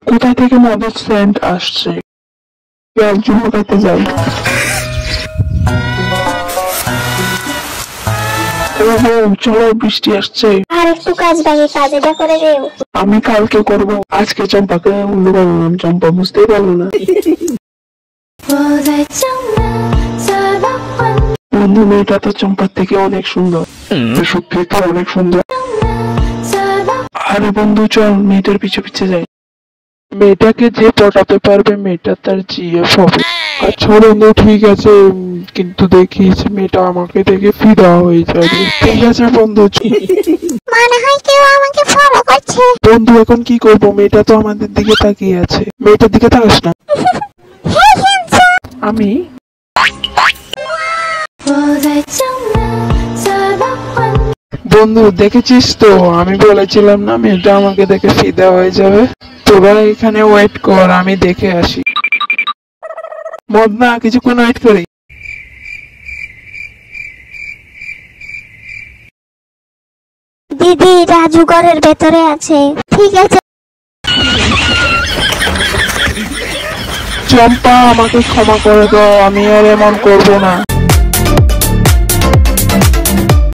কোথা থেকে মদের সেন্ট আসছে? চুমো খাইতে যাই। চলো, বৃষ্টি আসছে। আর একটু কাজ বাকি, কাজটা করে দেও। আমি কালকে করব, আজকে চম্পাকে উল্লু বললাম, চম্পা বুঝতেই পারলো না। বন্ধু, মেয়েটা তো চম্পার থেকে অনেক সুন্দর। সত্যি তো অনেক সুন্দর। আরে বন্ধু, চল মেয়েটার পিছু পিছে যাই। মেয়েটাকে যে পটাতে পারবে মেয়েটা তার জিএফ হবে। আচ্ছা বন্ধু, ঠিক আছে, কিন্তু দেখিস মেয়েটা আমাকে দেখে ফিদা হয়ে যাবে। ঠিক আছে বন্ধু। মনে হয় কেউ আমাকে ফলো করছে। বন্ধু, এখন কি করবো? মেয়েটা তো আমাদের দিকে তাকিয়ে আছে। মেয়েটার দিকে তাকাস না। আমি বন্ধু, দেখেছিস তো, আমি বলেছিলাম না মেয়েটা আমাকে দেখে ফিদা হয়ে যাবে। তোরা এখানে ওয়েট কর, আমি দেখে আসি। মদনা, কিছুক্ষণ ওয়েট করি। দিদি, রাজু ঘরের ভেতরে আছে। ঠিক আছে। চম্পা, আমাকে ক্ষমা করে দাও, আমি আর এমন করবো না।